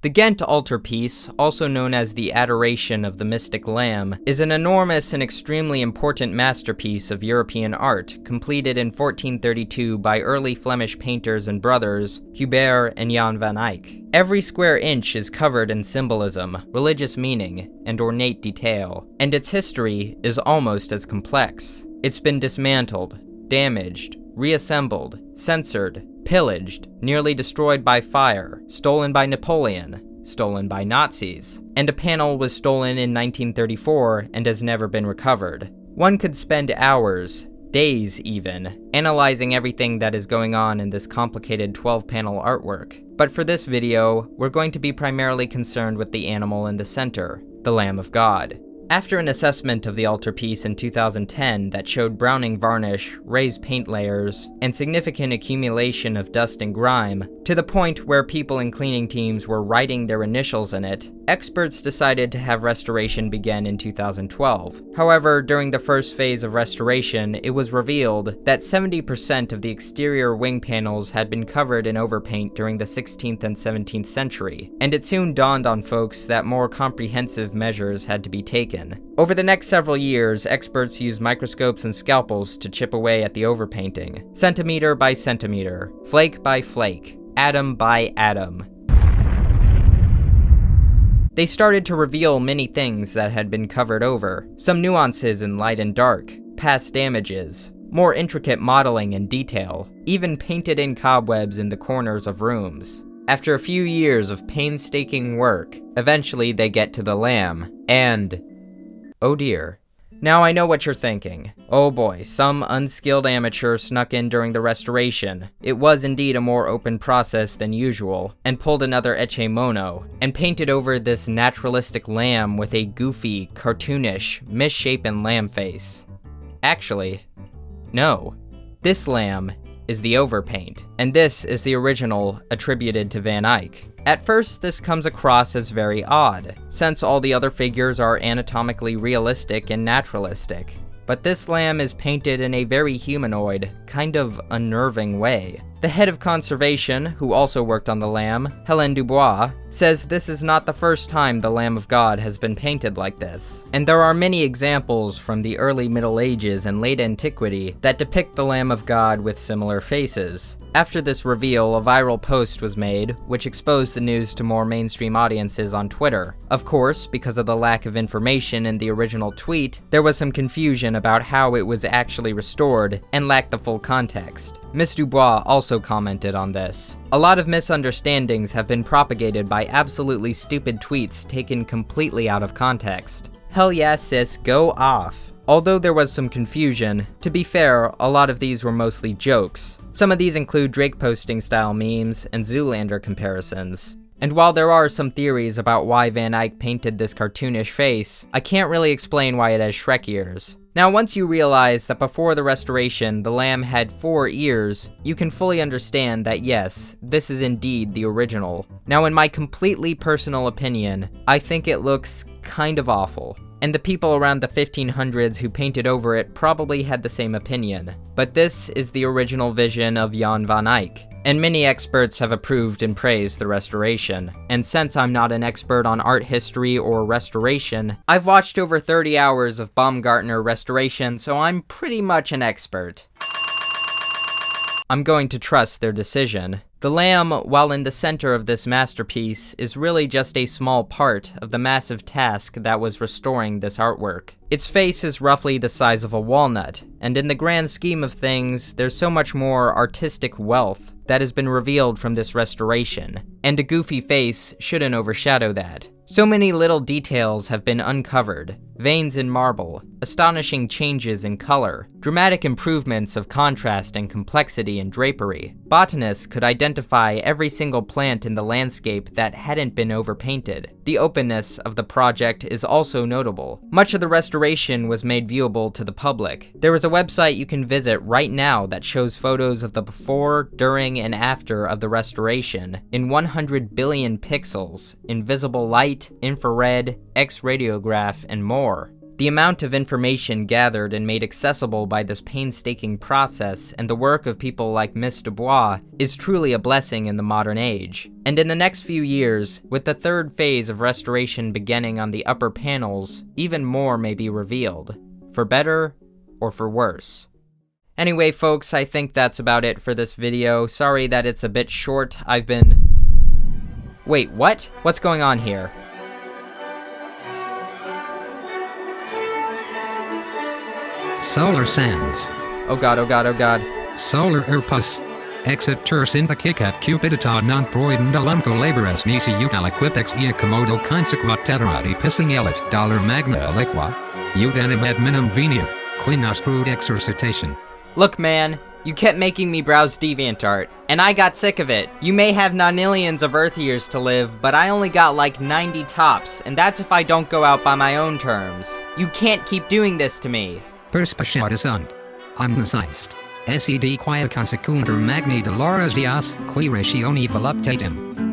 The Ghent altarpiece, also known as the Adoration of the Mystic Lamb, is an enormous and extremely important masterpiece of European art, completed in 1432 by early Flemish painters and brothers, Hubert and Jan van Eyck. Every square inch is covered in symbolism, religious meaning, and ornate detail, and its history is almost as complex. It's been dismantled, damaged, reassembled, censored, pillaged, nearly destroyed by fire, stolen by Napoleon, stolen by Nazis, and a panel was stolen in 1934 and has never been recovered. One could spend hours, days even, analyzing everything that is going on in this complicated 12-panel artwork. But for this video, we're going to be primarily concerned with the animal in the center, the Lamb of God. After an assessment of the altarpiece in 2010 that showed browning varnish, raised paint layers, and significant accumulation of dust and grime, to the point where people in cleaning teams were writing their initials in it, experts decided to have restoration begin in 2012. However, during the first phase of restoration, it was revealed that 70% of the exterior wing panels had been covered in overpaint during the 16th and 17th century, and it soon dawned on folks that more comprehensive measures had to be taken. Over the next several years, experts used microscopes and scalpels to chip away at the overpainting, centimeter by centimeter, flake by flake, atom by atom. They started to reveal many things that had been covered over, some nuances in light and dark, past damages, more intricate modeling and detail, even painted-in cobwebs in the corners of rooms. After a few years of painstaking work, eventually they get to the lamb, and oh dear. Now I know what you're thinking. Oh boy, some unskilled amateur snuck in during the restoration. It was indeed a more open process than usual, and pulled another Ecce Mono, and painted over this naturalistic lamb with a goofy, cartoonish, misshapen lamb face. Actually, no. This lamb is the overpaint, and this is the original attributed to Van Eyck. At first, this comes across as very odd, since all the other figures are anatomically realistic and naturalistic. But this lamb is painted in a very humanoid, kind of unnerving way. The head of conservation, who also worked on the lamb, Hélène Dubois, says this is not the first time the Lamb of God has been painted like this. And there are many examples from the early Middle Ages and late antiquity that depict the Lamb of God with similar faces. After this reveal, a viral post was made, which exposed the news to more mainstream audiences on Twitter. Of course, because of the lack of information in the original tweet, there was some confusion about how it was actually restored and lacked the full context. Ms. Dubois also commented on this. A lot of misunderstandings have been propagated by absolutely stupid tweets taken completely out of context. Hell yeah, sis, go off. Although there was some confusion, to be fair, a lot of these were mostly jokes. Some of these include Drake posting style memes and Zoolander comparisons. And while there are some theories about why Van Eyck painted this cartoonish face, I can't really explain why it has Shrek ears. Now, once you realize that before the restoration, the lamb had 4 ears, you can fully understand that yes, this is indeed the original. Now, in my completely personal opinion, I think it looks kind of awful. And the people around the 1500s who painted over it probably had the same opinion. But this is the original vision of Jan van Eyck, and many experts have approved and praised the restoration. And since I'm not an expert on art history or restoration, I've watched over 30 hours of Baumgartner restoration, so I'm pretty much an expert. I'm going to trust their decision. The lamb, while in the center of this masterpiece, is really just a small part of the massive task that was restoring this artwork. Its face is roughly the size of a walnut, and in the grand scheme of things, there's so much more artistic wealth that has been revealed from this restoration, and a goofy face shouldn't overshadow that. So many little details have been uncovered. Veins in marble, astonishing changes in color, dramatic improvements of contrast and complexity in drapery. Botanists could identify every single plant in the landscape that hadn't been overpainted. The openness of the project is also notable. Much of the restoration was made viewable to the public. There is a website you can visit right now that shows photos of the before, during, and after of the restoration in 100 billion pixels, in visible light, infrared, X-radiograph, and more. The amount of information gathered and made accessible by this painstaking process and the work of people like Miss Dubois is truly a blessing in the modern age. And in the next few years, with the third phase of restoration beginning on the upper panels, even more may be revealed, for better or for worse. Anyway, folks, I think that's about it for this video. Sorry that it's a bit short. Wait, what? What's going on here? Solar sands. Oh god, oh god, oh god. Solar urpus. Exit tur synthetic cupidita non proidendalumco laboras nisi utal equipex ea commodo consequat terrati pissing elit dollar magna aliqua. Udanim ad minum venium. Quinas prude exercitation. Look, man, you kept making me browse DeviantArt, and I got sick of it. You may have nonillions of Earth years to live, but I only got like 90 tops, and that's if I don't go out by my own terms. You can't keep doing this to me. Perspiciatisund. Omnisized. Sed quia consecuntur magni dolorasias, qui rationi voluptatem.